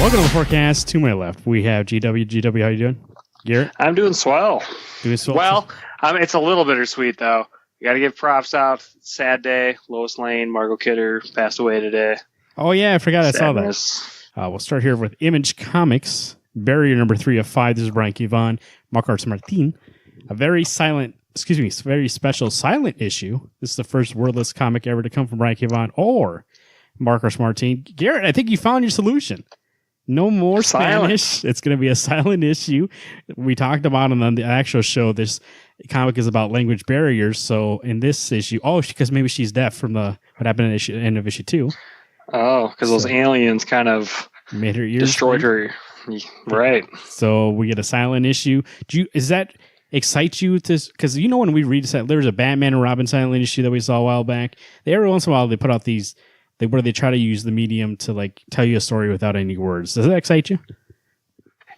Welcome to the forecast. To my left, we have GW. GW, how you doing? Garrett? I'm doing swell. Well, it's a little bittersweet, though. You got to give props out. Sad day. Lois Lane, Margot Kidder passed away today. Oh, yeah, I forgot Sadness. I saw that. We'll start here with Image Comics. Barrier number 3 of 5. This is Brian Kivan, Marcos Martin. A very special silent issue. This is the first wordless comic ever to come from Brian Kivan or Marcos Martin. Garrett, I think you found your solution. No more Spanish. It's going to be a silent issue. We talked about it on the actual show. This comic is about language barriers. So in this issue, because maybe she's deaf from what happened in end of issue 2. Oh, because those aliens kind of made her ears destroyed her. Right. So we get a silent issue. Does that excite you? Because when we read there was a Batman and Robin silent issue that we saw a while back. Every once in a while they put out these. Where they try to use the medium to tell you a story without any words. Does that excite you?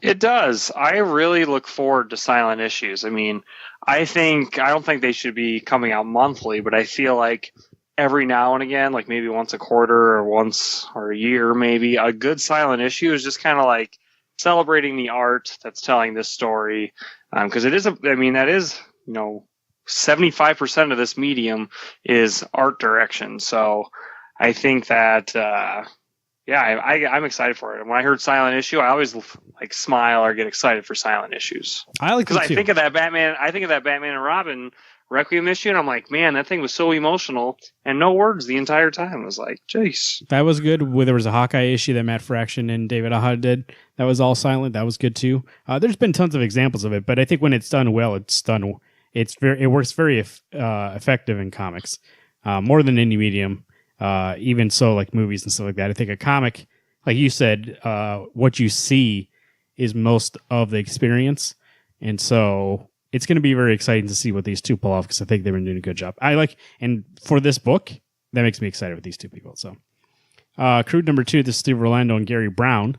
It does. I really look forward to silent issues. I mean, I don't think they should be coming out monthly, but I feel like every now and again, like maybe once a quarter or once or a year, maybe a good silent issue is just kind of like celebrating the art that's telling this story. Because it is, that is, 75% of this medium is art direction. So I think that, I'm excited for it. And when I heard silent issue, I always smile or get excited for silent issues. Because I think of that Batman and Robin Requiem issue, and I'm like, man, that thing was so emotional and no words the entire time. I was like, jeez. That was good. There was a Hawkeye issue that Matt Fraction and David Aja did. That was all silent. That was good too. There's been tons of examples of it, but I think when it's done well, it works very effective in comics, more than any medium. Even so, like movies and stuff like that. I think a comic, like you said, what you see is most of the experience. And so it's going to be very exciting to see what these two pull off because I think they've been doing a good job. And for this book, that makes me excited with these two people. So, Crude number 2, this is Steve Orlando and Gary Brown.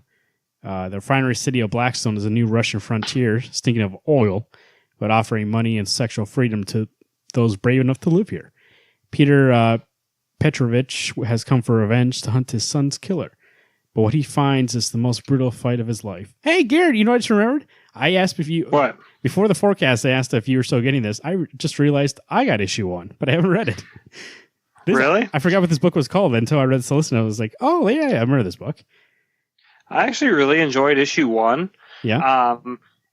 The refinery city of Blackstone is a new Russian frontier, stinking of oil, but offering money and sexual freedom to those brave enough to live here. Peter Petrovich has come for revenge to hunt his son's killer. But what he finds is the most brutal fight of his life. Hey, Garrett, you know what I just remembered? I asked if you... What? Before the forecast, I asked if you were still getting this. I just realized I got issue 1, but I haven't read it. Really? I forgot what this book was called until I read the list, and I was like, oh, yeah, I remember this book. I actually really enjoyed issue 1. Yeah.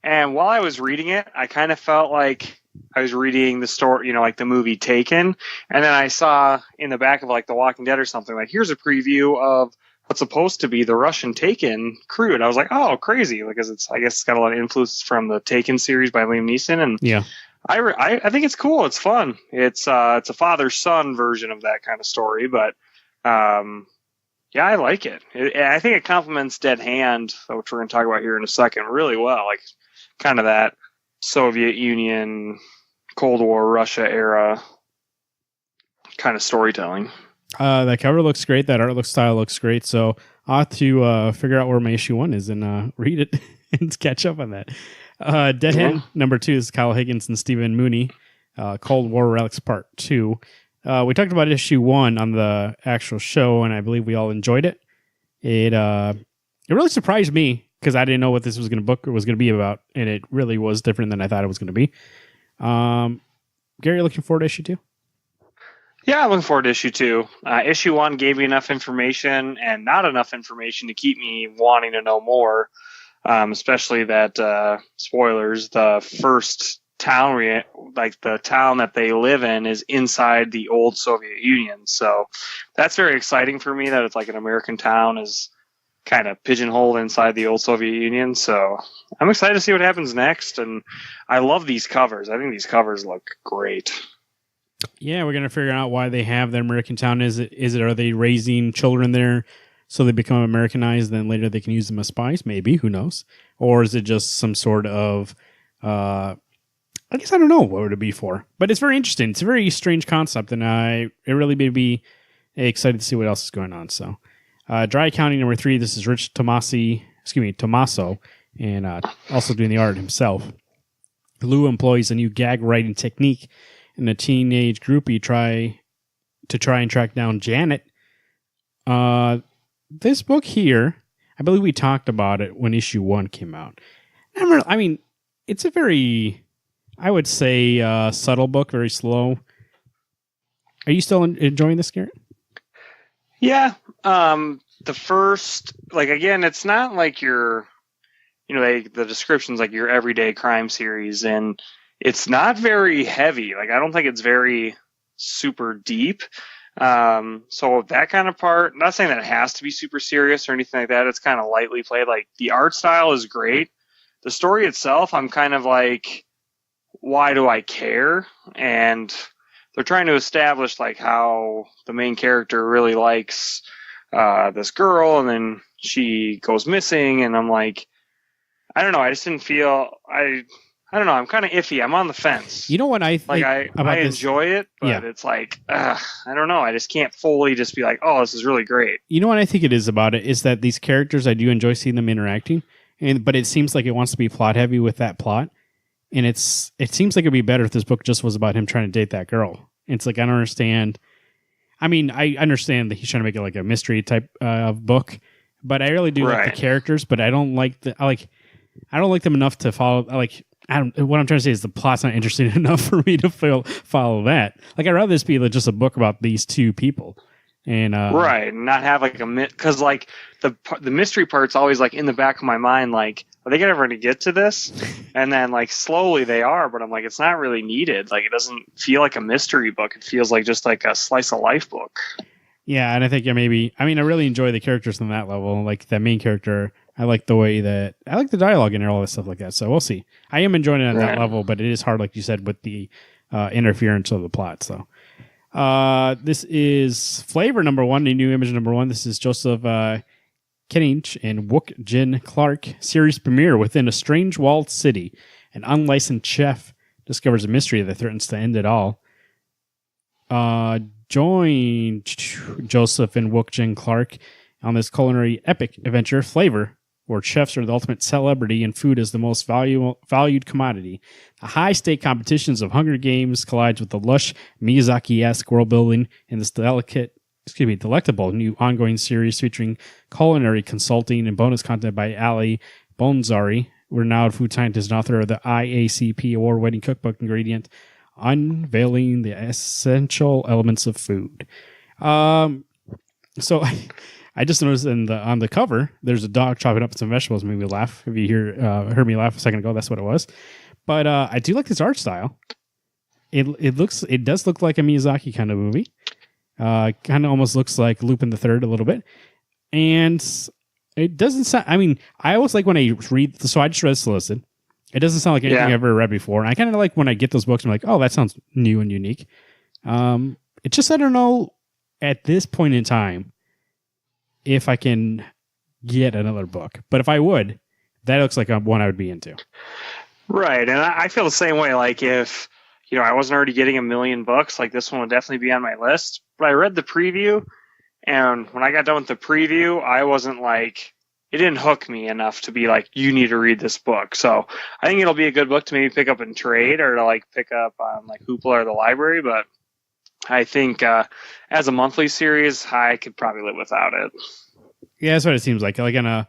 And while I was reading it, I kind of felt like I was reading the story, like the movie Taken. And then I saw in the back of The Walking Dead or something, here's a preview of what's supposed to be the Russian Taken crew. And I was like, oh, crazy. Because it's got a lot of influence from the Taken series by Liam Neeson. And yeah, I think it's cool. It's fun. It's a father-son version of that kind of story. But yeah, I like it. I think it complements Dead Hand, which we're going to talk about here in a second, really well. Kind of that Soviet Union, Cold War, Russia era kind of storytelling. That cover looks great. That art style looks great. So I'll have to figure out where my issue 1 is and read it and catch up on that. Dead Hand number 2 is Kyle Higgins and Stephen Mooney. Cold War Relics Part 2. We talked about issue 1 on the actual show, and I believe we all enjoyed it. It really surprised me because I didn't know what this was going to be about, and it really was different than I thought it was going to be. Gary, looking forward to issue 2? Yeah, I'm looking forward to issue 2. Issue 1 gave me enough information and not enough information to keep me wanting to know more, especially that, spoilers, the first town, the town that they live in is inside the old Soviet Union. So that's very exciting for me that it's an American town is kind of pigeonholed inside the old Soviet Union. So I'm excited to see what happens next. And I love these covers. I think these covers look great. Yeah, we're going to figure out why they have that American town. Are they raising children there so they become Americanized, then later they can use them as spies? Maybe, who knows? Or is it just some sort of, I guess I don't know what would it be for. But it's very interesting. It's a very strange concept, and it really made me excited to see what else is going on. So, Dry County number 3, this is Rich Tomaso, and also doing the art himself. Lou employs a new gag writing technique in a teenage groupie try and track down Janet. This book here, I believe we talked about it when issue 1 came out. I mean, it's a very, I would say, subtle book, very slow. Are you still enjoying this, Garrett? Yeah. The first, like, again, it's not like your, the description's like your everyday crime series, and it's not very heavy. Like, I don't think it's very super deep. So that kind of part, not saying that it has to be super serious or anything like that. It's kind of lightly played. Like, the art style is great. The story itself, I'm kind of like, why do I care? And they're trying to establish like how the main character really likes this girl, and then she goes missing, and I'm like, I don't know. I just didn't feel I don't know. I'm kind of iffy. I'm on the fence. You know what I think I enjoy it, but it's like I don't know. I just can't fully just be like, oh, this is really great. You know what I think it is about it is that these characters, I do enjoy seeing them interacting, but it seems like it wants to be plot heavy with that plot, and it seems like it'd be better if this book just was about him trying to date that girl. It's like, I don't understand. I mean, I understand that he's trying to make it like a mystery type of book, but I really do like the characters. But I don't like I don't like them enough to follow. What I'm trying to say is the plot's not interesting enough for me to follow that. Like, I'd rather this be like just a book about these two people, and not have like because like the mystery part's always like in the back of my mind, like, are they ever going to get to this? And then like slowly they are, but I'm like, it's not really needed. Like, it doesn't feel like a mystery book. It feels like just like a slice of life book. Yeah, and I think I really enjoy the characters on that level. Like, that main character, I like the way that I like the dialogue and all that stuff like that. So we'll see. I am enjoying it on that level, but it is hard, like you said, with the interference of the plot. So this is Flavor number 1, the new image number 1. This is Joseph Kenninch and Wook Jin Clark series premiere. Within a strange walled city, an unlicensed chef discovers a mystery that threatens to end it all. Join Joseph and Wook Jin Clark on this culinary epic adventure, Flavor, where chefs are the ultimate celebrity and food is the most valued commodity. The high-stake competitions of Hunger Games collides with the lush Miyazaki-esque world building in this delectable new ongoing series featuring culinary consulting and bonus content by Ali Bonzari, renowned food scientist and author of the IACP award-winning cookbook Ingredient, unveiling the essential elements of food. So I just noticed on the cover, there's a dog chopping up some vegetables. Made me laugh. If you heard me laugh a second ago, that's what it was. But I do like this art style. It does look like a Miyazaki kind of movie. Kind of almost looks like Lupin the Third a little bit, and it doesn't sound. I mean, I always like when I read. So I just read Solicit. It doesn't sound like anything I've ever read before. And I kind of like when I get those books. I'm like, oh, that sounds new and unique. It's just I don't know at this point in time if I can get another book. But if I would, that looks like one I would be into. Right, and I feel the same way. Like, if I wasn't already getting a million books, like, this one would definitely be on my list. But I read the preview, and when I got done with the preview, I wasn't like, it didn't hook me enough to be like, you need to read this book. So I think it'll be a good book to maybe pick up in trade or to like pick up on like Hoopla or the library. But I think as a monthly series, I could probably live without it. Yeah, that's what it seems like. Like on a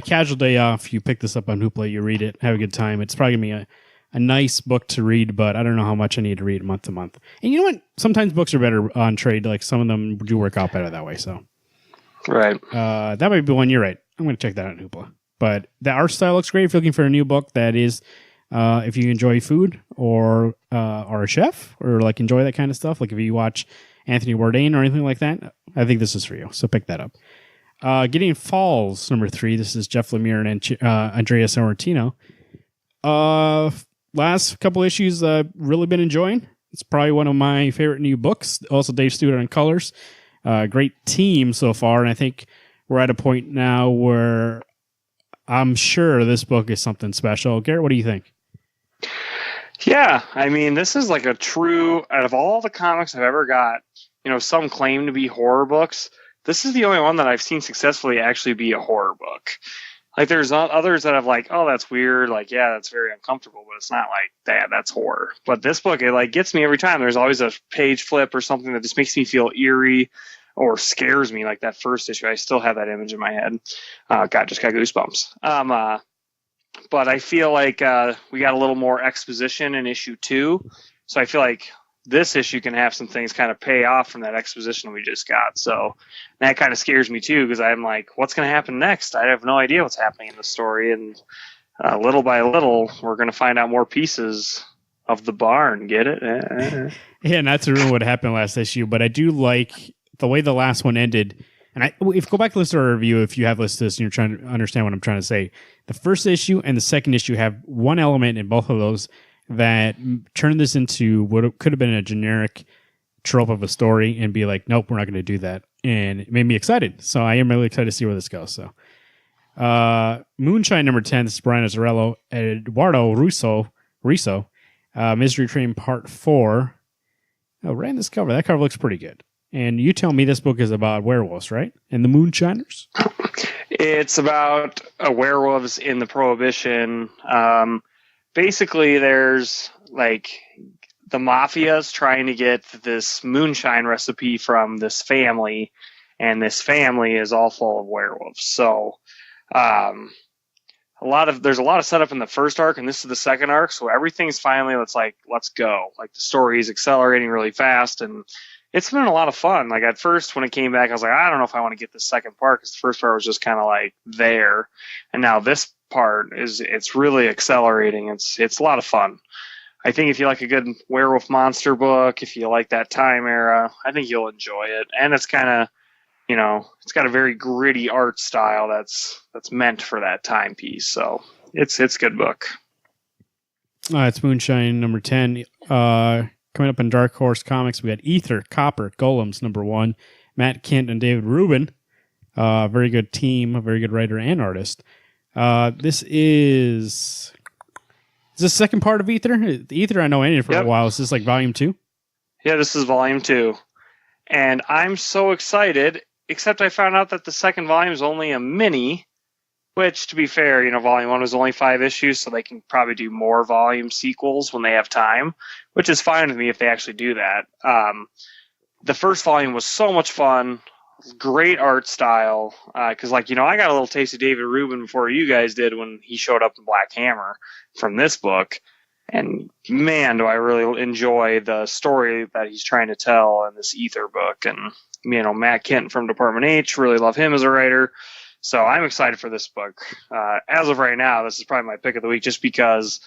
casual day off, you pick this up on Hoopla, you read it, have a good time. It's probably going to be a nice book to read, but I don't know how much I need to read month to month. And you know what? Sometimes books are better on trade. Like, some of them do work out better that way. So, right. That might be one. You're right. I'm going to check that out on Hoopla. But the art style looks great. If you're looking for a new book that is, if you enjoy food or a chef or like enjoy that kind of stuff, like if you watch Anthony Bourdain or anything like that, I think this is for you. So pick that up. Gideon Falls, number 3. This is Jeff Lemire and Andrea Sorrentino. Last couple issues I've really been enjoying. It's probably one of my favorite new books. Also, Dave Stewart on colors. Great team so far, and I think we're at a point now where I'm sure this book is something special. Garrett, what do you think? Yeah, I mean, this is like a true, out of all the comics I've ever got, some claim to be horror books. This is the only one that I've seen successfully actually be a horror book. Like, there's others that have like, oh, that's weird. Like, yeah, that's very uncomfortable, but it's not like that. That's horror. But this book, it like gets me every time. There's always a page flip or something that just makes me feel eerie. or scares me like that first issue. I still have that image in my head. God, just got goosebumps. But I feel like we got a little more exposition in issue 2. So I feel like this issue can have some things kind of pay off from that exposition we just got. So that kind of scares me too, because I'm like, what's going to happen next? I have no idea what's happening in the story. And little by little, we're going to find out more pieces of the barn. Get it? Yeah, not to ruin what happened last issue, but I do like the way the last one ended. And if go back and listen to our review, if you have listened to this and you're trying to understand what I'm trying to say, the first issue and the second issue have one element in both of those that turned this into what could have been a generic trope of a story and be like, nope, we're not going to do that. And it made me excited. So I am really excited to see where this goes. So Moonshine number 10, this is Brian Azzarello, Eduardo Riso, Mystery Train Part 4. Oh, right in this cover. That cover looks pretty good. And you tell me this book is about werewolves, right? And the Moonshiners? It's about werewolves in the Prohibition. Basically, there's like the mafia's trying to get this moonshine recipe from this family, and this family is all full of werewolves. So there's a lot of setup in the first arc, and this is the second arc. So everything's finally let's go. Like the story is accelerating really fast, and it's been a lot of fun. Like at first when it came back, I was like, I don't know if I want to get the second part, because the first part was just kind of like there, and now this part it's really accelerating. It's a lot of fun. I think if you like a good werewolf monster book, if you like that time era, I think you'll enjoy it. And it's kind of, it's got a very gritty art style that's meant for that timepiece. So it's a good book. It's Moonshine number 10. Coming up in Dark Horse Comics, we got Ether, Copper, Golems number 1, Matt Kent and David Rubin. Very good team, a very good writer and artist. This is the second part of Ether? Ether I know ended for a while. Is this like volume 2? Yeah, this is volume 2. And I'm so excited, except I found out that the second volume is only a mini, which, to be fair, volume 1 was only 5 issues, so they can probably do more volume sequels when they have time, which is fine with me if they actually do that. The first volume was so much fun. Great art style, because I got a little taste of David Rubin before you guys did when he showed up in Black Hammer from this book, and man, do I really enjoy the story that he's trying to tell in this Ether book. And Matt Kent from Department H, really love him as a writer, so I'm excited for this book. As of right now, this is probably my pick of the week, just because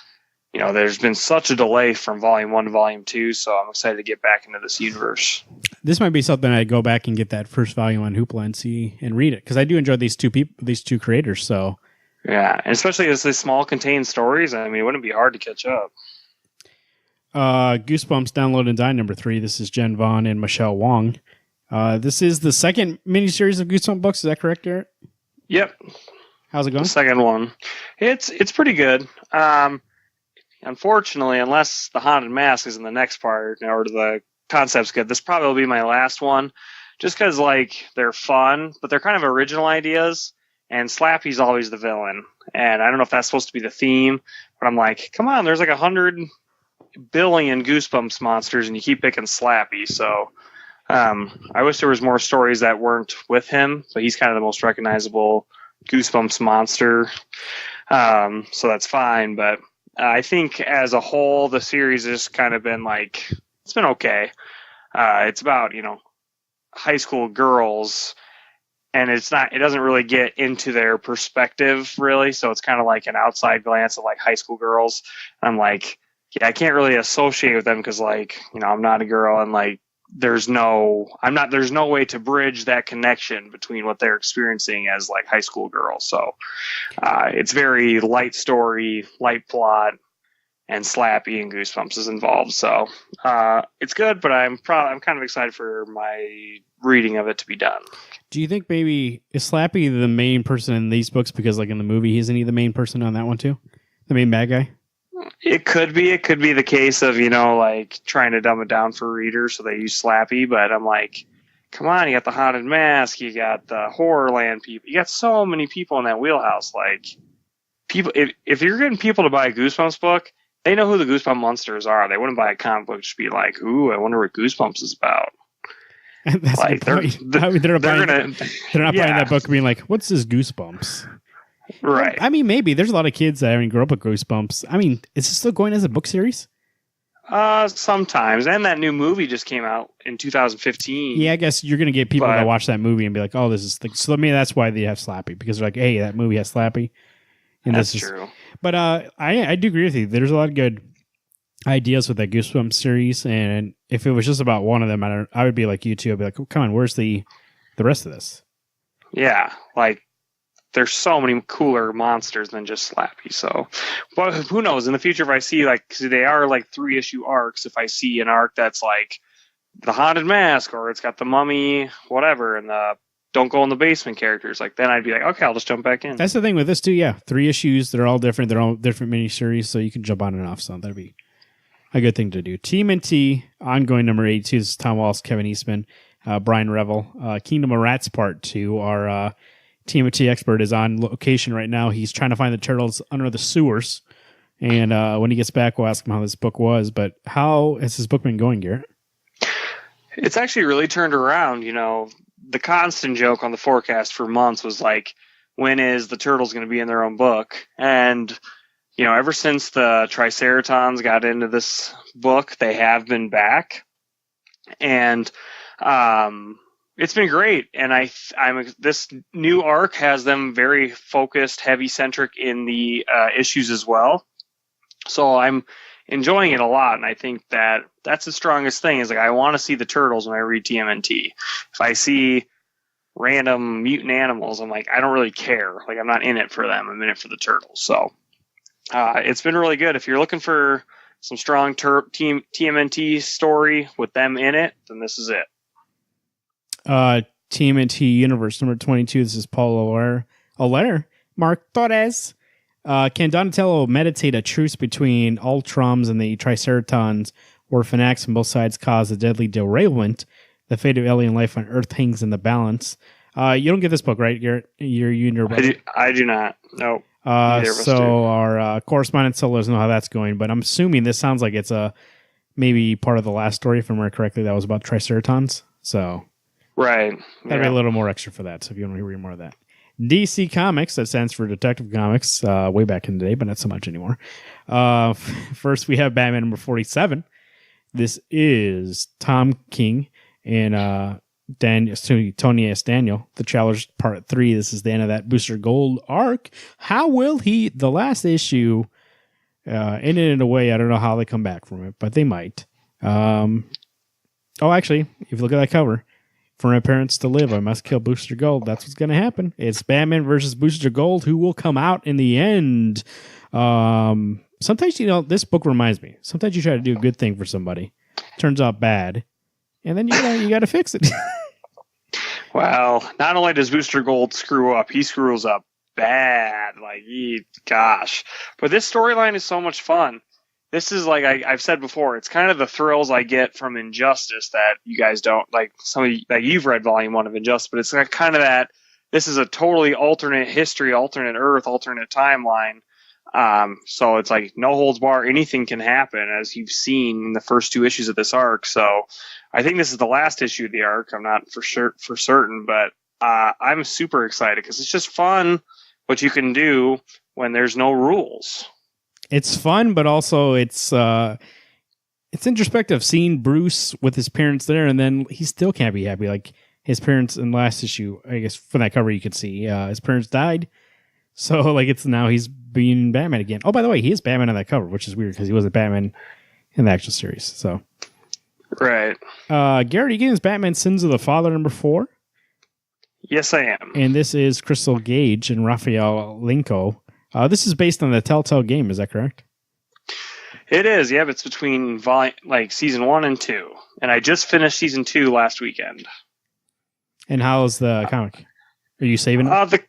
there's been such a delay from volume 1 to volume 2, so I'm excited to get back into this universe. This might be something I'd go back and get that first volume on Hoopla and see and read it, because I do enjoy these two creators. So yeah, and especially as these small contained stories, it wouldn't be hard to catch up. Goosebumps Download and Die number 3. This is Jen Vaughn and Michelle Wong. This is the second miniseries of Goosebumps books. Is that correct, Garrett? Yep. How's it going? The second one. It's pretty good. Unfortunately, unless the haunted mask is in the next part, or the concept's good, this probably will be my last one, just because they're fun, but they're kind of original ideas, and Slappy's always the villain, and I don't know if that's supposed to be the theme, but I'm like, come on, there's 100 billion Goosebumps monsters, and you keep picking Slappy. So I wish there was more stories that weren't with him, but he's kind of the most recognizable Goosebumps monster, so that's fine. But I think as a whole, the series has kind of been it's been okay. It's about, high school girls, and it doesn't really get into their perspective really. So it's kind of like an outside glance of high school girls. And I'm like, yeah, I can't really associate with them because I'm not a girl, and there's no way to bridge that connection between what they're experiencing as high school girls. So it's very light story, light plot, and Slappy and Goosebumps is involved. So it's good, but I'm kind of excited for my reading of it to be done. Do you think maybe is Slappy the main person in these books because in the movie, isn't he the main person on that one too? The main bad guy? It could be the case of, trying to dumb it down for readers, so they use Slappy, but I'm like, come on, you got the Haunted Mask, you got the Horrorland people, you got so many people in that wheelhouse. People, if you're getting people to buy a Goosebumps book, they know who the Goosebumps monsters are. They wouldn't buy a comic book just be like, ooh, I wonder what Goosebumps is about. That's Like a good point. I mean, they're not buying that book being like, what's this Goosebumps? Right. Well, I mean, maybe. There's a lot of kids that grew up with Goosebumps. I mean, is it still going as a book series? Sometimes. And that new movie just came out in 2015. Yeah, I guess you're going to get people that watch that movie and be like, oh, this is... So, I mean, that's why they have Slappy. Because they're like, hey, that movie has Slappy. And that's true. But I do agree with you. There's a lot of good ideas with that Goosebumps series. And if it was just about one of them, I would be like you two. I'd be like, oh, come on, where's the rest of this? Yeah, like... There's so many cooler monsters than just Slappy. So, but who knows in the future if I see cause they are 3-issue arcs. If I see an arc that's like the Haunted Mask or it's got the Mummy, whatever, and the Don't Go in the Basement characters, then I'd be like, okay, I'll just jump back in. That's the thing with this too. Yeah, 3 issues. They're all different. They're all different miniseries, so you can jump on and off. So that'd be a good thing to do. TMNT ongoing number 82. This is Tom Wallis, Kevin Eastman, Brian Revel. Kingdom of Rats Part 2. Our TMNT expert is on location right now. He's trying to find the turtles under the sewers. And when he gets back, we'll ask him how this book was. But how has this book been going, Garrett? It's actually really turned around. The constant joke on the forecast for months was when is the turtles going to be in their own book? And, ever since the Triceratons got into this book, they have been back. And, it's been great, and this new arc has them very focused, heavy-centric in the issues as well. So I'm enjoying it a lot, and I think that's the strongest thing is I want to see the turtles when I read TMNT. If I see random mutant animals, I'm like, I don't really care. I'm not in it for them. I'm in it for the turtles. So it's been really good. If you're looking for some strong TMNT story with them in it, then this is it. TMNT Universe number 22. This is Paul Allaire, Mark Torres. Can Donatello meditate a truce between Ultrams and the Triceratons, where fanatics on both sides cause a deadly derailment? The fate of alien life on Earth hangs in the balance. You don't get this book, right, Garrett? You and your brother? I do not. Nope. So our correspondent still doesn't know how that's going, but I'm assuming this sounds like it's maybe part of the last story, if I remember correctly, that was about Triceratons. So... Right. That'd be a little more extra for that. So if you want to read more of that. DC Comics, that stands for Detective Comics, way back in the day, but not so much anymore. First, we have Batman number 47. This is Tom King and Tony S. Daniel, The Challenge Part 3. This is the end of that Booster Gold arc. How will the last issue, ended in a way, I don't know how they come back from it, but they might. Actually, if you look at that cover, for my parents to live, I must kill Booster Gold. That's what's going to happen. It's Batman versus Booster Gold, who will come out in the end. Sometimes, this book reminds me. Sometimes you try to do a good thing for somebody. Turns out bad. And then you got to fix it. Well, not only does Booster Gold screw up, he screws up bad. Gosh. But this storyline is so much fun. This is I've said before, it's kind of the thrills I get from Injustice that you guys don't some of you, you've read volume 1 of Injustice, but it's kind of that this is a totally alternate history, alternate Earth, alternate timeline. So it's no holds bar, anything can happen, as you've seen in the first 2 issues of this arc. So I think this is the last issue of the arc. I'm not for certain, but I'm super excited because it's just fun what you can do when there's no rules. It's fun, but also it's introspective seeing Bruce with his parents there, and then he still can't be happy. His parents in last issue, I guess from that cover you could see, his parents died. So it's now he's being Batman again. Oh, by the way, he is Batman on that cover, which is weird because he wasn't Batman in the actual series. So, right. Garrett, you getting his Batman Sins of the Father number 4? Yes, I am. And this is Crystal Gage and Raphael Linko. This is based on the Telltale game, is that correct? It is, yeah. But it's between season 1 and 2, and I just finished season 2 last weekend. And how's the comic? Are you saving it?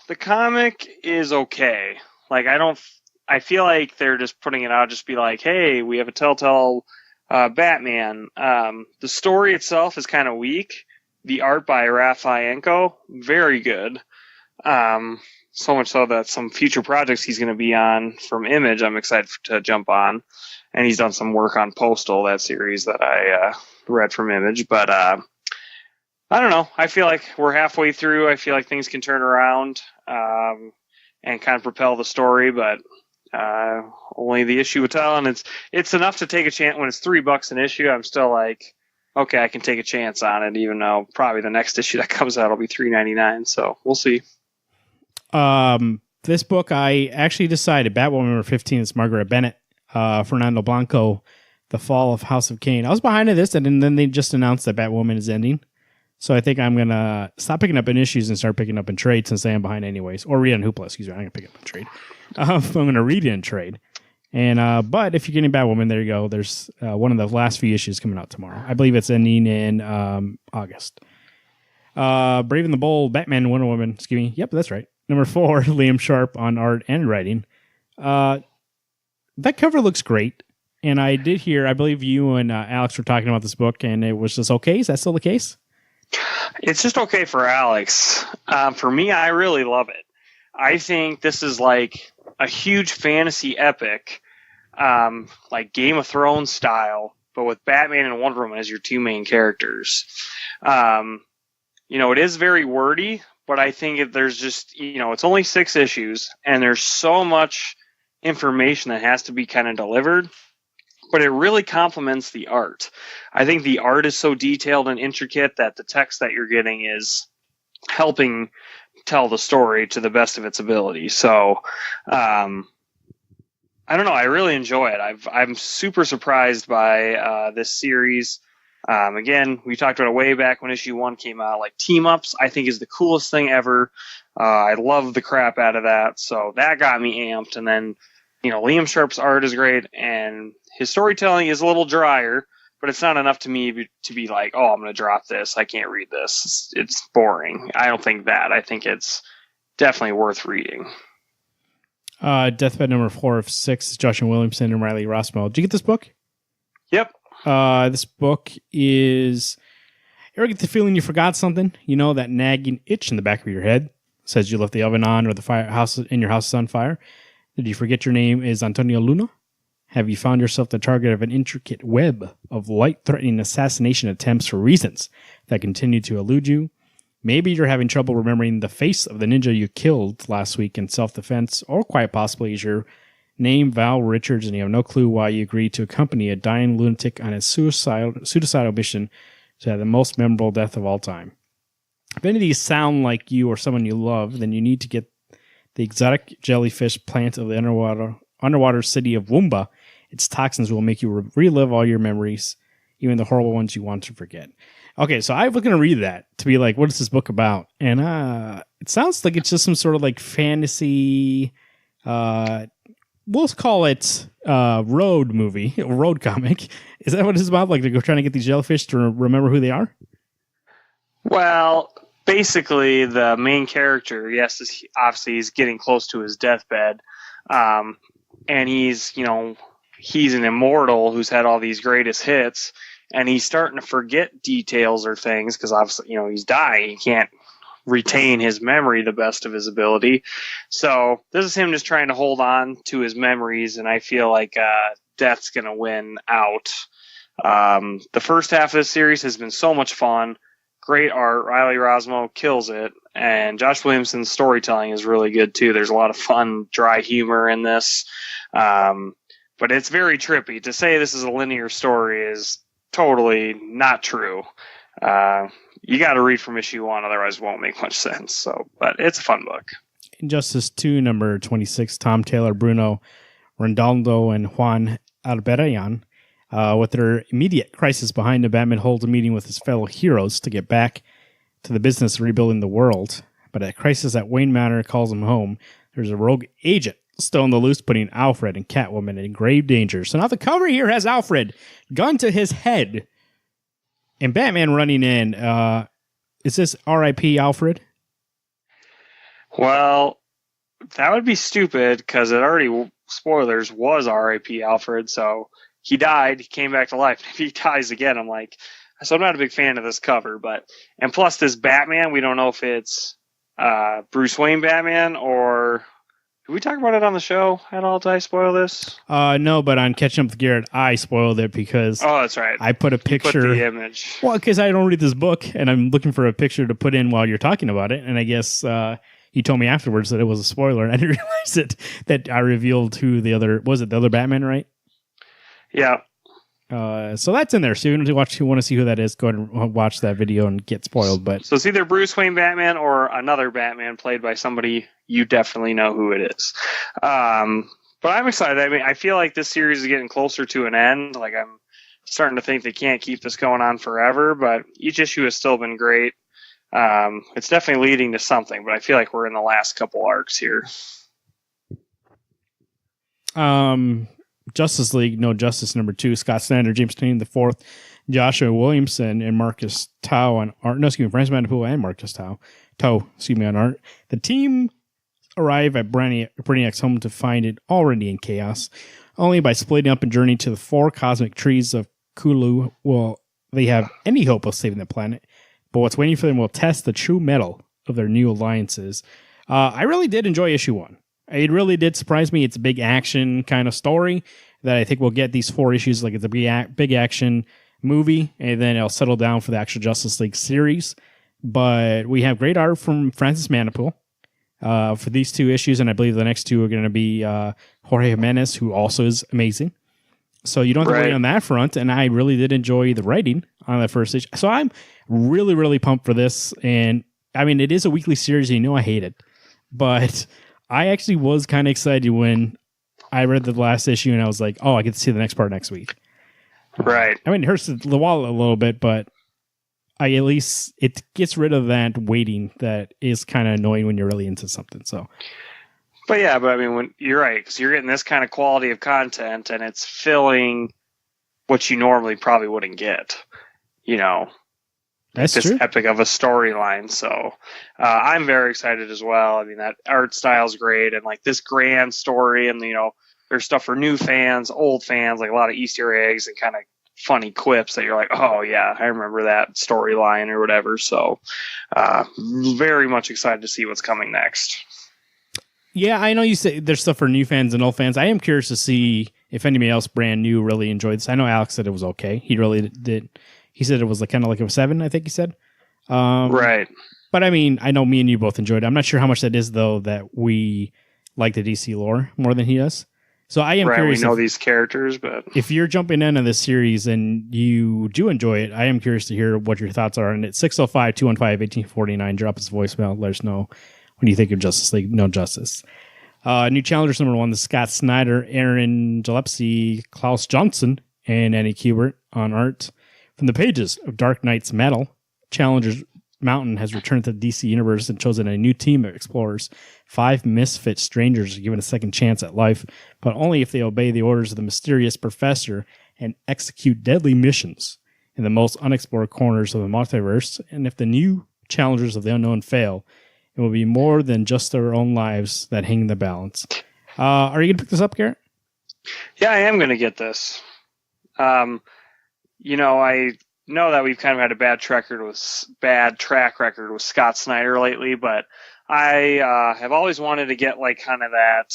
The comic is okay. I feel like they're just putting it out, just be like, hey, we have a Telltale Batman. The story itself is kind of weak. The art by Raphaenko, very good. so much so that some future projects he's going to be on from Image, I'm excited to jump on. And he's done some work on Postal, that series that I read from Image. But I don't know. I feel like we're halfway through. I feel like things can turn around and kind of propel the story, but only the issue will tell. And it's enough to take a chance. When it's $3 an issue, I'm still like, okay, I can take a chance on it, even though probably the next issue that comes out will be $3.99. So we'll see. This book, I actually decided, Batwoman number 15, it's Margaret Bennett, Fernando Blanco, The Fall of House of Cain. I was behind this, and then they just announced that Batwoman is ending. So I think I'm going to stop picking up in issues and start picking up in trade, since I am behind anyways. Or read on Hoopla, excuse me. I'm going to pick up in trade. I'm going to read it in trade. And but if you're getting Batwoman, there you go. There's one of the last few issues coming out tomorrow. I believe it's ending in August. Brave and the Bold, Batman, Wonder Woman. Excuse me. Yep, that's right. Number 4, Liam Sharp on art and writing. That cover looks great. And I did hear, I believe you and Alex were talking about this book, and it was just okay. Is that still the case? It's just okay for Alex. For me, I really love it. I think this is like a huge fantasy epic, like Game of Thrones style, but with Batman and Wonder Woman as your two main characters. It is very wordy, but I think there's just, it's only 6 issues, and there's so much information that has to be kind of delivered, but it really complements the art. I think the art is so detailed and intricate that the text that you're getting is helping tell the story to the best of its ability. So, I don't know. I really enjoy it. I'm super surprised by this series. Again, we talked about it way back when issue 1 came out. Like, team ups, I think, is the coolest thing ever. I love the crap out of that. So that got me amped. And then, Liam Sharp's art is great, and his storytelling is a little drier, but it's not enough to me to be like, oh, I'm going to drop this. I can't read this. It's boring. I don't think that. I think it's definitely worth reading. Deathbed number 4 of 6 is Joshua Williamson and Riley Rossmo. Did you get this book? Yep. This book is... Ever get the feeling you forgot something? That nagging itch in the back of your head says you left the oven on or the firehouse in your house is on fire. Did you forget your name is Antonio Luna? Have you found yourself the target of an intricate web of light-threatening assassination attempts for reasons that continue to elude you? Maybe you're having trouble remembering the face of the ninja you killed last week in self-defense, or quite possibly is your name Val Richards and you have no clue why you agreed to accompany a dying lunatic on a suicidal mission to have the most memorable death of all time. If any of these sound like you or someone you love, then you need to get the exotic jellyfish plant of the underwater city of Woomba. Its toxins will make you relive all your memories, even the horrible ones you want to forget. Okay, so I was going to read that to be like, what is this book about? And it sounds like it's just some sort of like fantasy, we'll call it road movie, road comic. Is that what it's about? Like they're trying to get these jellyfish to remember who they are? Well, basically the main character, yes, obviously he's getting close to his deathbed. And he's an immortal who's had all these greatest hits, and he's starting to forget details or things because obviously, he's dying. He can't retain his memory the best of his ability. So this is him just trying to hold on to his memories, and I feel like death's going to win out. The first half of this series has been so much fun. Great art. Riley Rossmo kills it. And Josh Williamson's storytelling is really good, too. There's a lot of fun, dry humor in this. But it's very trippy. To say this is a linear story is totally not true. You got to read from issue 1, otherwise it won't make much sense. But it's a fun book. Injustice 2, number 26, Tom Taylor, Bruno Rondaldo, and Juan Alberayan. With their immediate crisis behind them, Batman holds a meeting with his fellow heroes to get back to the business of rebuilding the world. But a crisis at Wayne Manor calls him home. There's a rogue agent still on the loose, putting Alfred and Catwoman in grave danger. So now the cover here has Alfred, gun to his head, and Batman running in. Is this R.I.P. Alfred? Well, that would be stupid because it already, spoilers, was R.I.P. Alfred, so... He died, he came back to life. If he dies again, so I'm not a big fan of this cover, and plus this Batman, we don't know if it's Bruce Wayne Batman, or did we talk about it on the show at all? Did I spoil this? No, but on Catching Up with Garrett, I spoiled it because that's right. I put a picture. You put the image. Well, because I don't read this book, and I'm looking for a picture to put in while you're talking about it, and I guess you told me afterwards that it was a spoiler, and I didn't realize it that I revealed who the other was. It the other Batman, right? Yeah. So that's in there. So if you want to see who that is, go ahead and watch that video and get spoiled. But so it's either Bruce Wayne Batman or another Batman played by somebody you definitely know who it is. But I'm excited. I mean, I feel like this series is getting closer to an end. Like, I'm starting to think they can't keep this going on forever, but each issue has still been great. It's definitely leading to something, but I feel like we're in the last couple arcs here. Justice League, No Justice #2, Scott Snyder, James Tynion IV, Joshua Williamson, and Marcus Tau on art. No, excuse me, Francis Manapul and Marcus Tau, on art. The team arrive at Brainiac's home to find it already in chaos. Only by splitting up and journeying to the 4 cosmic trees of Kulu will they have any hope of saving the planet. But what's waiting for them will test the true mettle of their new alliances. I really did enjoy issue 1. It really did surprise me. It's a big action kind of story that I think we'll get these 4 issues. Like, it's a big action movie, and then it'll settle down for the actual Justice League series. But we have great art from Francis Manapul for these 2 issues, and I believe the next 2 are going to be Jorge Jimenez, who also is amazing. So you don't have to worry on that front, and I really did enjoy the writing on that first issue. So I'm really, really pumped for this, and I mean, it is a weekly series, and you know I hate it. But I actually was kind of excited when I read the last issue, and I was like, oh, I get to see the next part next week. Right. I mean, it hurts the wallet a little bit, but at least it gets rid of that waiting that is kind of annoying when you're really into something. So, but I mean, when you're right, because you're getting this kind of quality of content, and it's filling what you normally probably wouldn't get. You know, that's this true. Epic of a storyline. So, I'm very excited as well. I mean, that art style is great, and like this grand story, and there's stuff for new fans, old fans, like a lot of Easter eggs and kind of funny quips that you're like, oh yeah, I remember that storyline or whatever. So very much excited to see what's coming next. Yeah, I know you say there's stuff for new fans and old fans. I am curious to see if anybody else brand new really enjoyed this. I know Alex said it was okay. He really did. He said it was kind of like a 7, I think he said. Right. But I mean, I know me and you both enjoyed it. I'm not sure how much that is, though, that we like the DC lore more than he does. So I am curious. We know these characters, but if you're jumping into this series and you do enjoy it, I am curious to hear what your thoughts are. And it's 605-215-1849. Drop us a voicemail. Let us know what do you think of Justice League No Justice. New challengers #1 is Scott Snyder, Aaron Gillespie, Klaus Johnson, and Annie Kubert on art. From the pages of Dark Knight's Metal, Challengers Mountain has returned to the DC Universe and chosen a new team of explorers. 5 misfit strangers are given a second chance at life, but only if they obey the orders of the mysterious professor and execute deadly missions in the most unexplored corners of the multiverse. And if the new challengers of the unknown fail, it will be more than just their own lives that hang in the balance. Are you going to pick this up, Garrett? Yeah, I am going to get this. I know that we've kind of had a bad track record with Scott Snyder lately, but I have always wanted to get like kind of that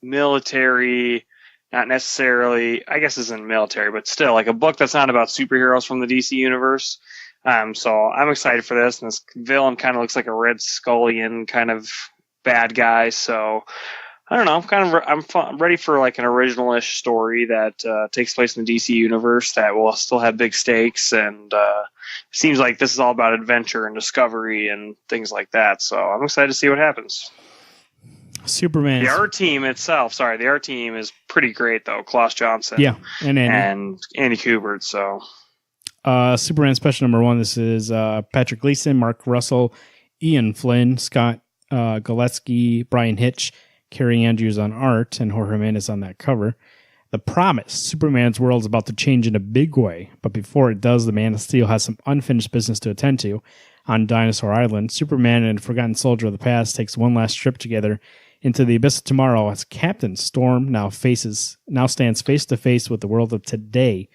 military, not necessarily, I guess isn't military, but still like a book that's not about superheroes from the DC universe. So I'm excited for this, and this villain kind of looks like a Red Scullion kind of bad guy. So I don't know. I'm ready for like an original-ish story that takes place in the DC universe that will still have big stakes, and seems like this is all about adventure and discovery and things like that. So I'm excited to see what happens. Superman. The art team itself, the art team is pretty great though. Klaus Johnson, yeah, and Andy Kubert. So Superman special #1. This is Patrick Gleason, Mark Russell, Ian Flynn, Scott Gillespie, Brian Hitch, Carrie Andrews on art, and Jorge Jimenez on that cover. The promise: Superman's world is about to change in a big way, but before it does, the Man of Steel has some unfinished business to attend to. On Dinosaur Island, Superman and a forgotten soldier of the past takes one last trip together into the abyss of tomorrow as Captain Storm now stands face to face with the world of today.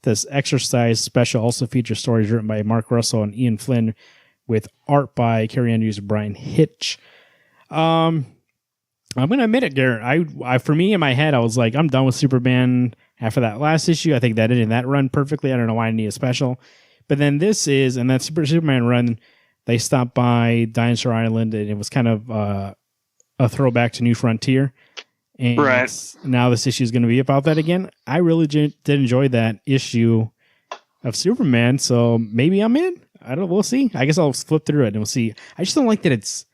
This exercise special also features stories written by Mark Russell and Ian Flynn, with art by Carrie Andrews and Brian Hitch. I'm going to admit it, Garrett. I for me in my head, I was like, I'm done with Superman after that last issue. I think that ended that run perfectly. I don't know why I need a special. But then this is, and that Superman run, they stopped by Dinosaur Island, and it was kind of a throwback to New Frontier. And now this issue is going to be about that again. I really did enjoy that issue of Superman, so maybe I'm in. I don't. We'll see. I guess I'll flip through it and we'll see. I just don't like that it's.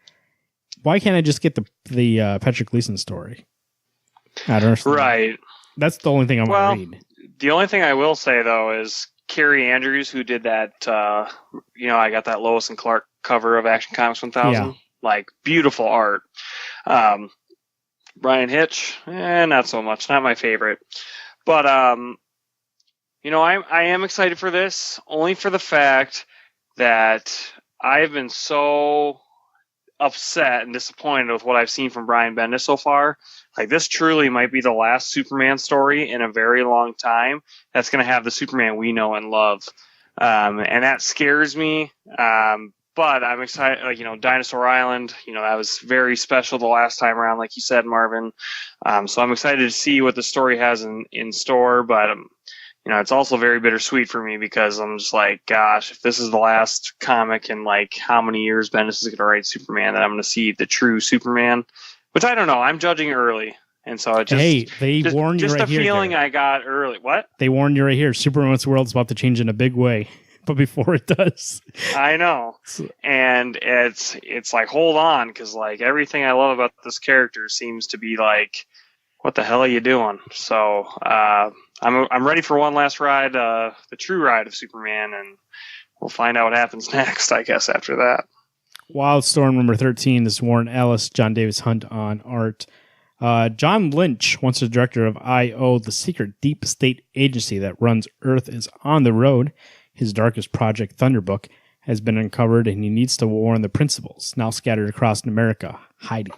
Why can't I just get the Patrick Gleason story? I don't understand. Right. That's the only thing I want to read. The only thing I will say though is Carrie Andrews, who did that. I got that Lois and Clark cover of Action Comics 1000. Yeah. Like beautiful art. Brian Hitch, not so much. Not my favorite. But I am excited for this only for the fact that I've been so upset and disappointed with what I've seen from Brian Bendis so far. Like, this truly might be the last Superman story in a very long time that's going to have the Superman we know and love. And that scares me. But I'm excited, Dinosaur Island, that was very special the last time around, like you said, Marvin. So I'm excited to see what the story has in store, but it's also very bittersweet for me because I'm just like, gosh, if this is the last comic in like how many years Bendis is going to write Superman, then I'm going to see the true Superman, which I don't know. I'm judging early. And so it just, they warned you right here. Just the feeling I got early. What? They warned you right here. Superman's world is about to change in a big way. But before it does, I know, and it's like, hold on, because like everything I love about this character seems to be like, what the hell are you doing? So I'm ready for one last ride, the true ride of Superman, and we'll find out what happens next, I guess, after that. Wildstorm number 13. This is Warren Ellis, John Davis Hunt on art. John Lynch, once the director of I.O., the secret deep state agency that runs Earth, is on the road. His darkest project, Thunderbook, has been uncovered, and he needs to warn the principals, now scattered across America, hiding.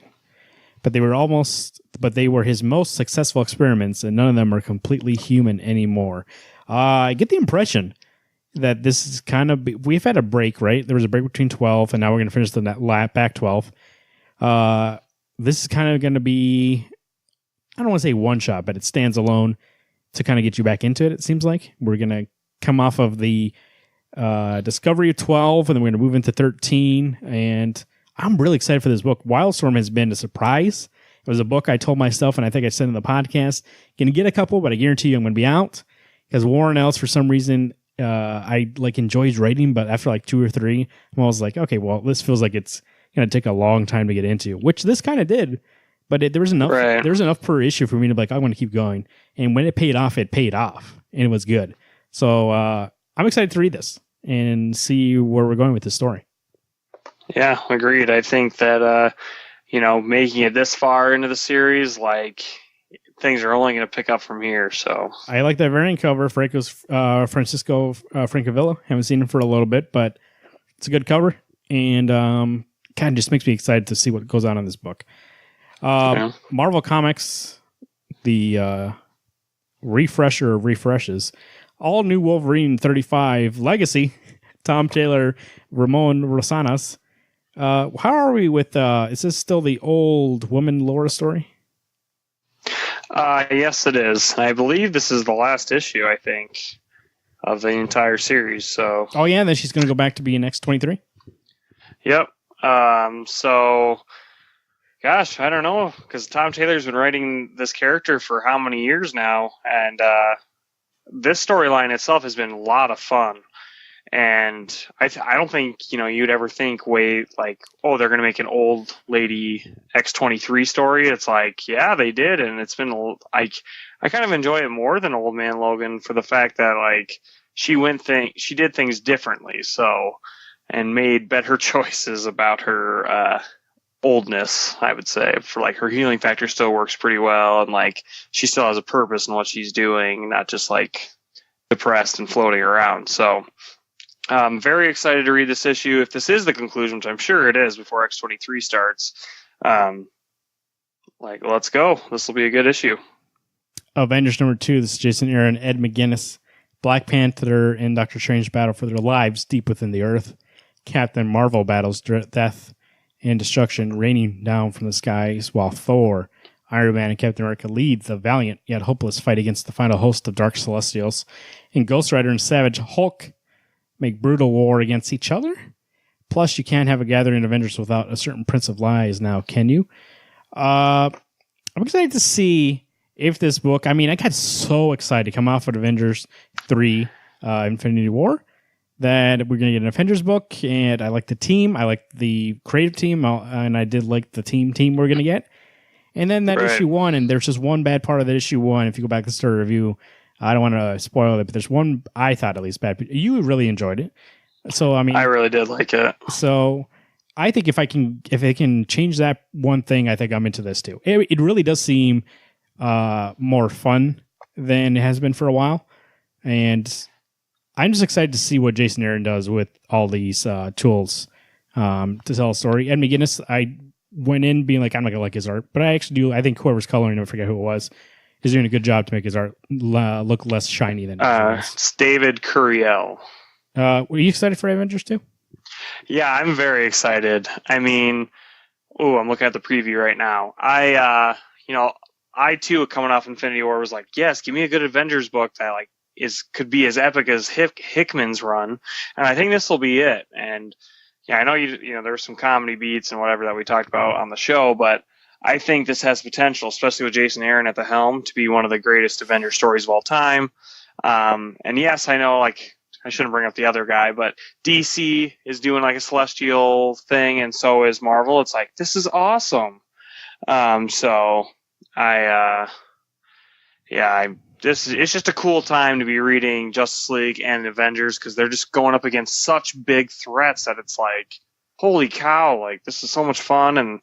But they were his most successful experiments, and none of them are completely human anymore. I get the impression that this is kind of... We've had a break, right? There was a break between 12, and now we're going to finish the back 12. This is kind of going to be... I don't want to say one shot, but it stands alone to kind of get you back into it, it seems like. We're going to come off of the discovery of 12, and then we're going to move into 13, and I'm really excited for this book. Wildstorm has been a surprise. It was a book I told myself, and I think I said in the podcast, going to get a couple, but I guarantee you I'm going to be out, because Warren Ellis, for some reason, I enjoy his writing, but after like 2 or 3, I'm always like, okay, well, this feels like it's going to take a long time to get into, which this kind of did, but there was enough. Right. There was enough per issue for me to be like, I want to keep going, and when it paid off, and it was good. So I'm excited to read this and see where we're going with this story. Yeah, agreed. I think that, making it this far into the series, like, things are only going to pick up from here. So I like that variant cover, Francisco Francavilla. Haven't seen him for a little bit, but it's a good cover, and kind of just makes me excited to see what goes on in this book. Marvel Comics, the refresher of refreshes. All new Wolverine 35 Legacy, Tom Taylor, Ramon Rosanas. How are we with, is this still the old woman Laura story? Yes, it is. I believe this is the last issue, I think, of the entire series. So. Oh, yeah, then she's going to go back to being X-23? Yep. So, gosh, I don't know, because Tom Taylor's been writing this character for how many years now, and this storyline itself has been a lot of fun, and I don't think you'd ever think they're going to make an old lady X-23 story. It's like, yeah, they did, and it's been I kind of enjoy it more than Old Man Logan for the fact that she did things differently, and made better choices about her oldness, I would say. For her healing factor still works pretty well, and she still has a purpose in what she's doing, not just depressed and floating around. So I'm very excited to read this issue. If this is the conclusion, which I'm sure it is before X-23 starts, let's go. This will be a good issue. Avengers number 2. This is Jason Aaron, Ed McGuinness. Black Panther and Doctor Strange battle for their lives deep within the Earth. Captain Marvel battles death and destruction raining down from the skies, while Thor, Iron Man, and Captain America lead the valiant yet hopeless fight against the final host of Dark Celestials, and Ghost Rider and Savage Hulk make brutal war against each other. Plus, you can't have a gathering of Avengers without a certain Prince of Lies now, can you? I'm excited to see if this book... I mean, I got so excited to come off of Avengers 3 Infinity War that we're going to get an Avengers book, and I like the team. I like the creative team, and I did like the team we're going to get. And then that issue 1, and there's just one bad part of that issue 1. If you go back to the start of the review, I don't want to spoil it, but there's one I thought at least bad. You really enjoyed it. So, I mean... I really did like it. So, I think if they can change that one thing, I think I'm into this too. It really does seem more fun than it has been for a while. And I'm just excited to see what Jason Aaron does with all these tools to tell a story. Ed McGuinness, I went in being like, I'm not going to like his art, but I actually do. I think whoever's coloring, I forget who it was, is doing a good job to make his art look less shiny than it's David Curiel. Were you excited for Avengers 2? Yeah, I'm very excited. I mean, I'm looking at the preview right now. I too, coming off Infinity War, was like, yes, give me a good Avengers book that could be as epic as Hickman's run, and I think this will be it. And yeah, I know there's some comedy beats and whatever that we talked about on the show, but I think this has potential, especially with Jason Aaron at the helm, to be one of the greatest Avengers stories of all time. And yes, I know, I shouldn't bring up the other guy, but DC is doing a Celestial thing, and so is Marvel. It's this is awesome. It's just a cool time to be reading Justice League and Avengers, because they're just going up against such big threats that it's holy cow, this is so much fun. And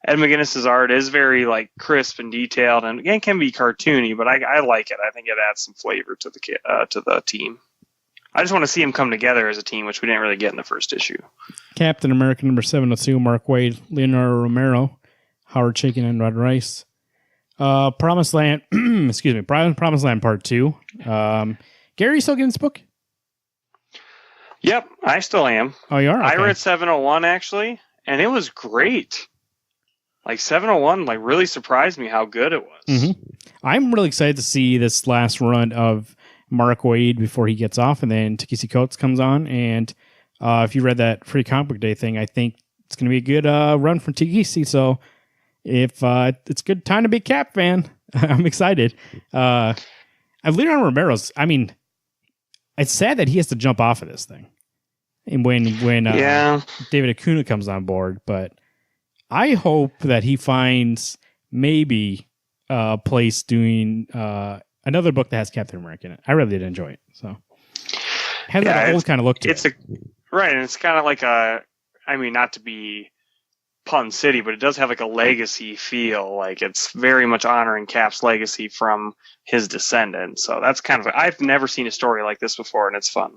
Ed McGuinness's art is very crisp and detailed, and again can be cartoony, but I like it. I think it adds some flavor to the team. I just want to see them come together as a team, which we didn't really get in the first issue. Captain America number 702, Mark Waid, Leonardo Romero, Howard Chaykin, and Rod Rice. Promised Land, Promised Land Part 2. Gary, you still getting this book? Yep, I still am. Oh, you are? Okay. I read 701, actually, and it was great. 701, really surprised me how good it was. Mm-hmm. I'm really excited to see this last run of Mark Waid before he gets off, and then Ta-Nehisi Coates comes on. And if you read that Free Comic Book Day thing, I think it's going to be a good run for Ta-Nehisi. So if it's a good time to be a Cap fan, I'm excited. Leonardo Romero's, I mean, it's sad that he has to jump off of this thing. And when David Acuna comes on board, but I hope that he finds maybe a place doing another book that has Captain America in it. I really did enjoy it. So it has that old kind of look to it. Right, and it's kind of not to be pun city, but it does have a legacy feel. It's very much honoring Cap's legacy from his descendants. So that's I've never seen a story like this before, and it's fun.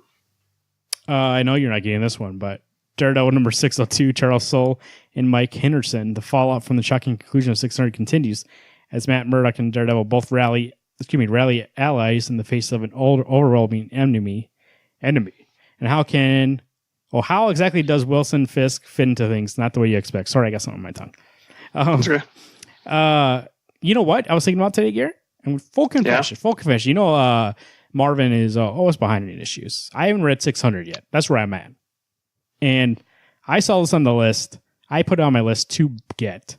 I know you're not getting this one, but Daredevil number 602, Charles Soule and Mike Henderson. The fallout from the shocking conclusion of 600 continues as Matt Murdock and Daredevil both rally allies in the face of an overwhelming enemy. And how exactly does Wilson Fisk fit into things? Not the way you expect. Sorry, I got something on my tongue. That's okay. You know what I was thinking about today, Garrett? And full confession. You know, Marvin is always behind in issues. I haven't read 600 yet. That's where I'm at. And I saw this on the list. I put it on my list to get.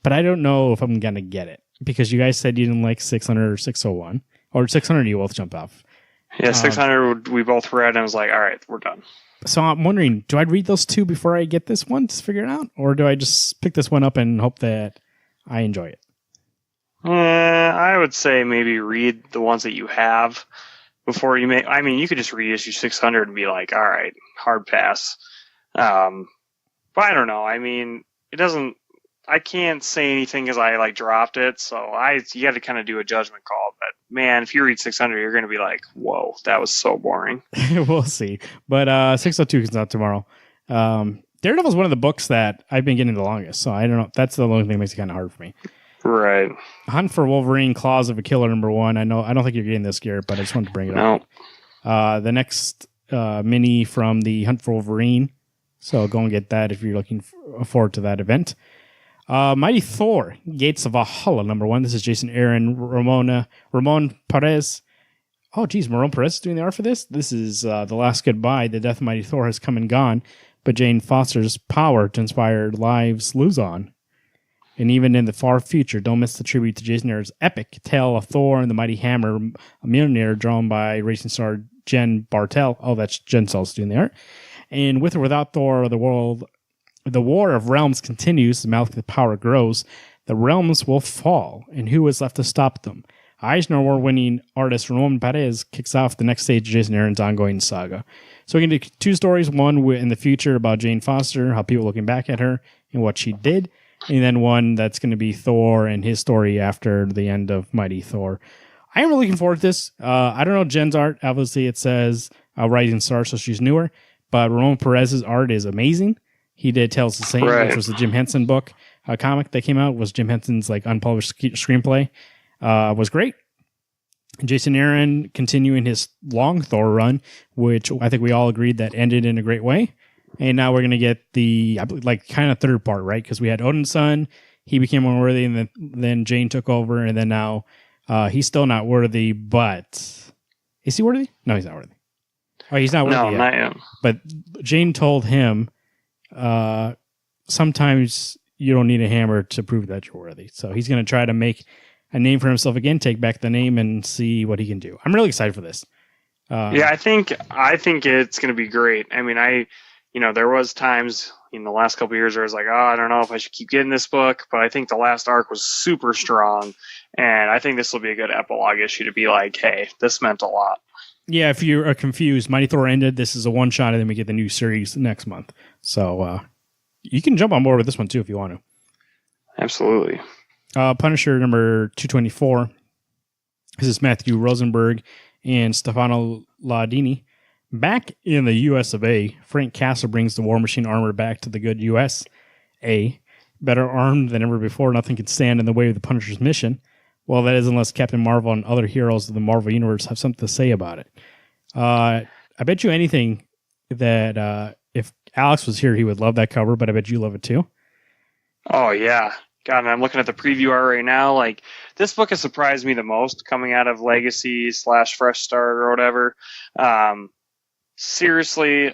But I don't know if I'm going to get it. Because you guys said you didn't like 600 or 601. Or 600 you both jumped off. Yeah, 600 we both read, and I was like, all right, we're done. So I'm wondering, do I read those two before I get this one to figure it out? Or do I just pick this one up and hope that I enjoy it? I would say maybe read the ones that you have before you make... you could just read issue 600 and be like, all right, hard pass. But I don't know. It doesn't... I can't say anything because I dropped it, so you got to kind of do a judgment call. But man, if you read 600, you're going to be like, "Whoa, that was so boring." We'll see. But 602 comes out tomorrow. Daredevil is one of the books that I've been getting the longest, so I don't know. That's the only thing that makes it kind of hard for me. Right. Hunt for Wolverine: Claws of a Killer number 1. I don't think you're getting this, Garrett, but I just wanted to bring it up. The next mini from the Hunt for Wolverine So go and get that if you're looking forward to that event. Mighty Thor, Gates of Valhalla, #1. This is Jason Aaron, Ramon Perez. Oh, geez, Ramon Perez is doing the art for this? This is The Last Goodbye. The death of Mighty Thor has come and gone, but Jane Foster's power to inspire lives lives on. And even in the far future, don't miss the tribute to Jason Aaron's epic tale of Thor and the Mighty Hammer, a millionaire, drawn by racing star Jen Bartel. Oh, that's Jen Sells doing the art. And with or without Thor, the War of Realms continues. The mouth of the power grows. The realms will fall, and who is left to stop them? Eisner Award-winning artist Ramon Perez kicks off the next stage of Jason Aaron's ongoing saga. So we can do 2 stories, one in the future about Jane Foster, how people are looking back at her and what she did, and then one that's going to be Thor and his story after the end of Mighty Thor. I am really looking forward to this. I don't know Jen's art. Obviously, it says Rising Star, so she's newer, but Ramon Perez's art is amazing. He did Tales the Same, which was the Jim Henson book comic that came out. Was Jim Henson's unpublished screenplay. Was great. Jason Aaron continuing his long Thor run, which I think we all agreed that ended in a great way. And now we're going to get the kind of third part, right? Because we had Odin's son, he became unworthy, and then Jane took over, and then now he's still not worthy, but is he worthy? No, he's not worthy. Oh, he's not worthy yet. Not yet. But Jane told him, sometimes you don't need a hammer to prove that you're worthy. So he's going to try to make a name for himself again, take back the name, and see what he can do. I'm really excited for this. I think it's going to be great. I mean, there was times in the last couple of years where I was like, I don't know if I should keep getting this book, but I think the last arc was super strong, and I think this will be a good epilogue issue to be like, hey, this meant a lot. Yeah, if you are confused, Mighty Thor ended. This is a one-shot, and then we get the new series next month. So you can jump on board with this one, too, if you want to. Absolutely. Punisher number 224. This is Matthew Rosenberg and Stefano Ladini. Back in the US of A, Frank Castle brings the War Machine armor back to the good US. Better armed than ever before, nothing can stand in the way of the Punisher's mission. Well, that is unless Captain Marvel and other heroes of the Marvel Universe have something to say about it. I bet you anything that if Alex was here, he would love that cover, but I bet you love it too. Oh, yeah. God, and I'm looking at the preview art right now. This book has surprised me the most coming out of Legacy / Fresh Start or whatever. Seriously,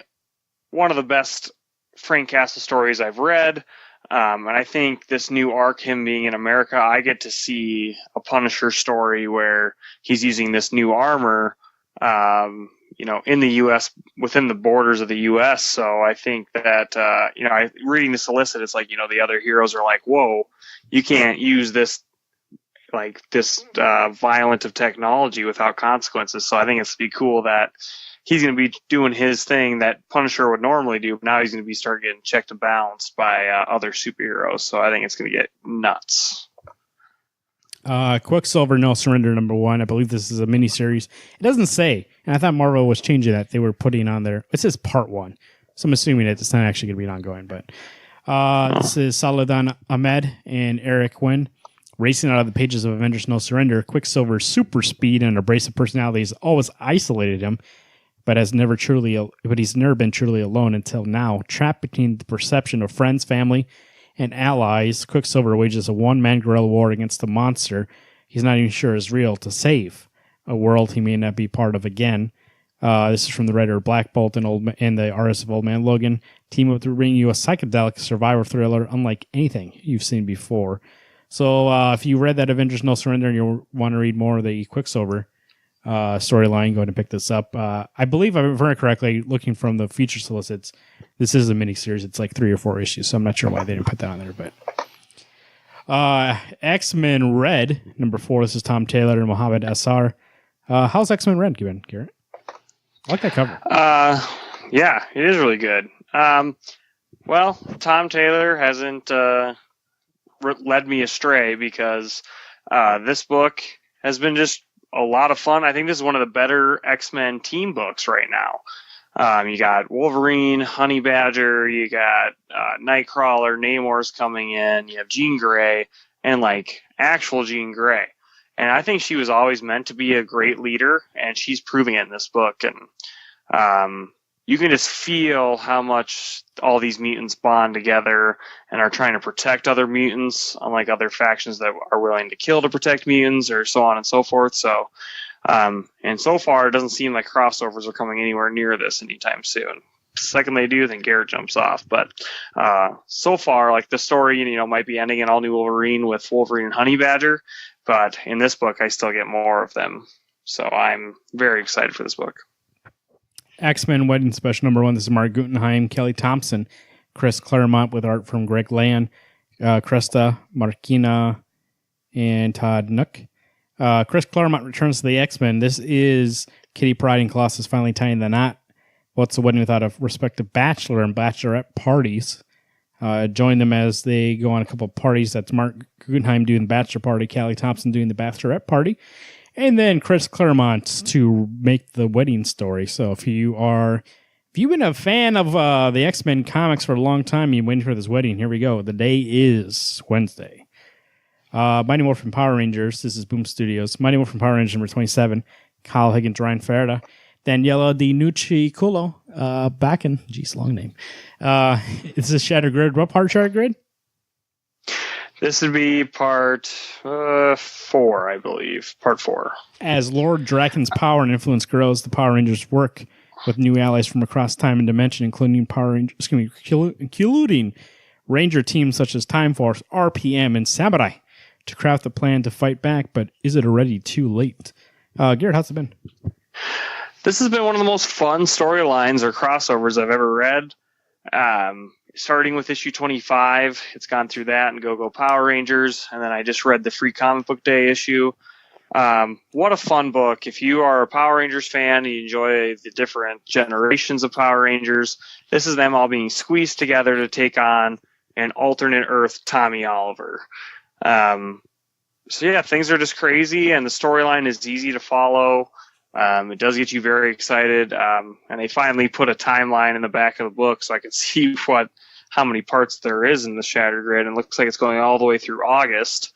one of the best Frank Castle stories I've read. And I think this new arc, him being in America, I get to see a Punisher story where he's using this new armor, in the U.S., within the borders of the U.S. So I think that, reading the solicit, it's the other heroes are like, whoa, you can't use this, violent of technology without consequences. So I think it's be cool that he's going to be doing his thing that Punisher would normally do. Now he's going to be start getting checked and balanced by other superheroes. So I think it's going to get nuts. Quicksilver No Surrender #1. I believe this is a miniseries. It doesn't say, and I thought Marvel was changing that. They were putting on there. It says part 1, so I'm assuming it's not actually going to be ongoing. But this is Saladan Ahmed and Eric Quinn racing out of the pages of Avengers No Surrender. Quicksilver's super speed and abrasive personality has always isolated him, but he's never been truly alone until now. Trapped between the perception of friends, family, and allies, Quicksilver wages a one-man guerrilla war against a monster he's not even sure is real to save a world he may not be part of again. This is from the writer Black Bolt and the artist of Old Man Logan. Team up to bring you a psychedelic survivor thriller unlike anything you've seen before. So if you read that Avengers No Surrender and you want to read more of the Quicksilver storyline, go ahead and pick this up. I believe, if I remember correctly, looking from the feature solicits, this is a miniseries. It's 3 or 4 issues, so I'm not sure why they didn't put that on there. But X-Men Red #4. This is Tom Taylor and Mohammed Assar. How's X-Men Red given, Garrett? I like that cover. Yeah, it is really good. Well, Tom Taylor hasn't led me astray because this book has been just a lot of fun. I think this is one of the better X-Men team books right now. You got Wolverine, Honey Badger, you got Nightcrawler, Namor's coming in, you have Jean Grey, and actual Jean Grey. And I think she was always meant to be a great leader, and she's proving it in this book. And you can just feel how much all these mutants bond together and are trying to protect other mutants, unlike other factions that are willing to kill to protect mutants, or so on and so forth. So, and so far, it doesn't seem like crossovers are coming anywhere near this anytime soon. The second they do, then Garrett jumps off. But so far, like, the story, might be ending in All New Wolverine with Wolverine and Honey Badger, but in this book, I still get more of them. So I'm very excited for this book. X-Men Wedding Special #1. This is Mark Guggenheim, Kelly Thompson, Chris Claremont with art from Greg Land, Cresta Marquina, and Todd Nook. Chris Claremont returns to the X-Men. This is Kitty Pryde and Colossus finally tying the knot. What's a wedding without a respective bachelor and bachelorette parties? Join them as they go on a couple of parties. That's Mark Guggenheim doing the bachelor party, Kelly Thompson doing the bachelorette party, and then Chris Claremont to make the wedding story. So if you've been a fan of the X-Men comics for a long time, you're waiting for this wedding, here we go. The day is Wednesday. Mighty Morphin Power Rangers. This is Boom Studios. Mighty Morphin Power Rangers #27. Kyle Higgins, Ryan Ferda. Daniela DiNucci Culo. Backen. Geez, long name. This is Shattered Grid. What part Shattered Grid? This would be part 4, I believe. Part 4. As Lord Draken's power and influence grows, the Power Rangers work with new allies from across time and dimension, including including Ranger teams such as Time Force, RPM, and Samurai, to craft a plan to fight back. But is it already too late? Garrett, how's it been? This has been one of the most fun storylines or crossovers I've ever read. Starting with issue 25, it's gone through that and Go-Go Power Rangers, and then I just read the Free Comic Book Day issue. What a fun book. If you are a Power Rangers fan and you enjoy the different generations of Power Rangers, this is them all being squeezed together to take on an alternate Earth Tommy Oliver. So yeah, things are just crazy, and the storyline is easy to follow. It does get you very excited, and they finally put a timeline in the back of the book so I could see how many parts there is in the Shattered Grid, and it looks like it's going all the way through August.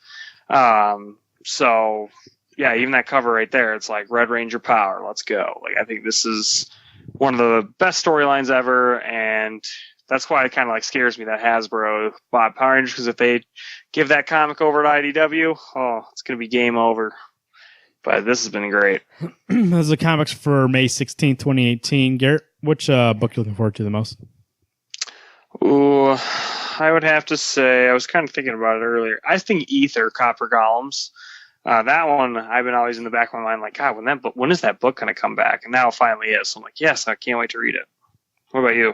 So yeah, even that cover right there, it's like Red Ranger power, let's go. Like, I think this is one of the best storylines ever, and that's why it kind of like scares me that Hasbro bought Power Rangers, because if they give that comic over to IDW, it's going to be game over. But this has been great. Those are the comics for May 16th, 2018. Garrett, which book are you looking forward to the most? Ooh, I would have to say, I was kind of thinking about it earlier. I think Ether, Copper Golems. That one, I've been always in the back of my mind, like, God, when is that book going to come back? And now it finally is. So I'm like, yes, I can't wait to read it. What about you?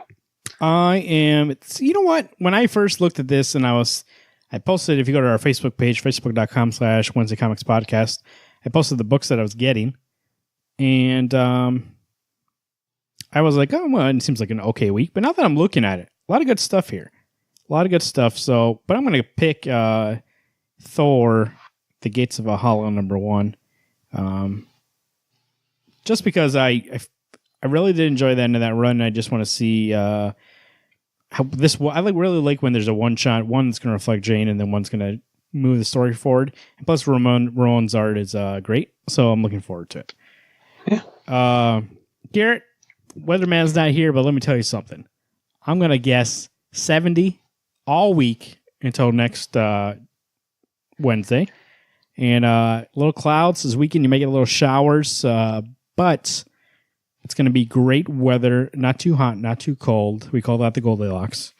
You know what? When I first looked at this, and I posted, if you go to our Facebook page, facebook.com/Wednesday Comics Podcast, I posted the books that I was getting, and I was like, oh, well, it seems like an okay week. But now that I'm looking at it, a lot of good stuff here. A lot of good stuff. So, but I'm going to pick Thor, The Gates of Valhalla, #1. Just because I really did enjoy the end of that run, and I just want to see how this. I really like when there's a one-shot, one that's going to reflect Jane, and then one's going to move the story forward. And plus, Rowan's art is great, so I'm looking forward to it. Yeah. Garrett, Weatherman's not here, but let me tell you something. I'm going to guess 70 all week until next Wednesday. And little clouds this weekend. You may get a little showers, but it's going to be great weather. Not too hot, not too cold. We call that the Goldilocks.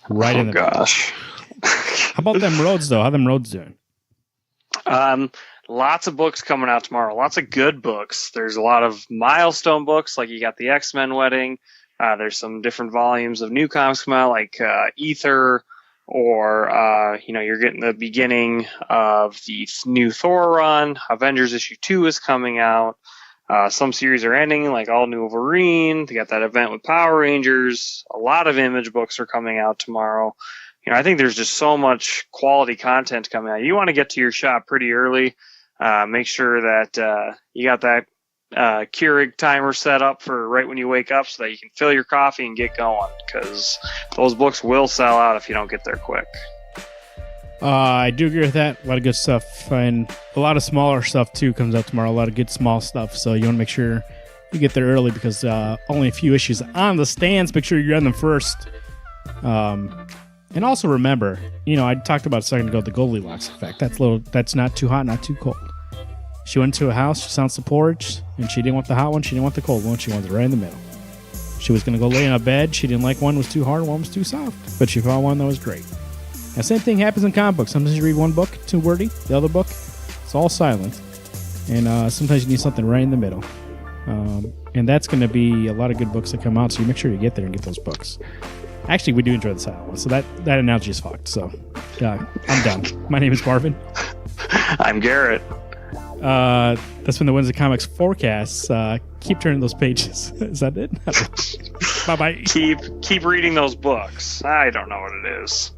Right in the gosh. How about them roads, though? How them roads doing? Lots of books coming out tomorrow. Lots of good books. There's a lot of milestone books, like you got the X-Men Wedding. There's some different volumes of new comics come out, like Ether, or you're getting the beginning of the new Thor run. Avengers issue 2 is coming out. Some series are ending, like All New Wolverine. They got that event with Power Rangers. A lot of Image books are coming out tomorrow. I think there's just so much quality content coming out. You want to get to your shop pretty early. Make sure that you got that Keurig timer set up for right when you wake up so that you can fill your coffee and get going, because those books will sell out if you don't get there quick. I do agree with that. A lot of good stuff, and a lot of smaller stuff too comes out tomorrow. A lot of good small stuff, so you want to make sure you get there early because only a few issues on the stands. Make sure you're on them first. And also remember, I talked about a second ago the Goldilocks effect. That's not too hot, not too cold. She went to a house, she sounds the porch, and she didn't want the hot one, she didn't want the cold one, she wanted it right in the middle. She was going to go lay in a bed, she didn't like one was too hard, one was too soft, but she found one that was great. Now, same thing happens in comic books. Sometimes you read one book, too wordy, the other book, it's all silent. And sometimes you need something right in the middle. And that's going to be a lot of good books that come out, so you make sure you get there and get those books. Actually, we do enjoy the silent one, so that analogy is fucked. So, I'm done. My name is Marvin. I'm Garrett. That's been the Wednesday Comics forecast. Keep turning those pages. Is that it? Bye-bye. Keep reading those books. I don't know what it is.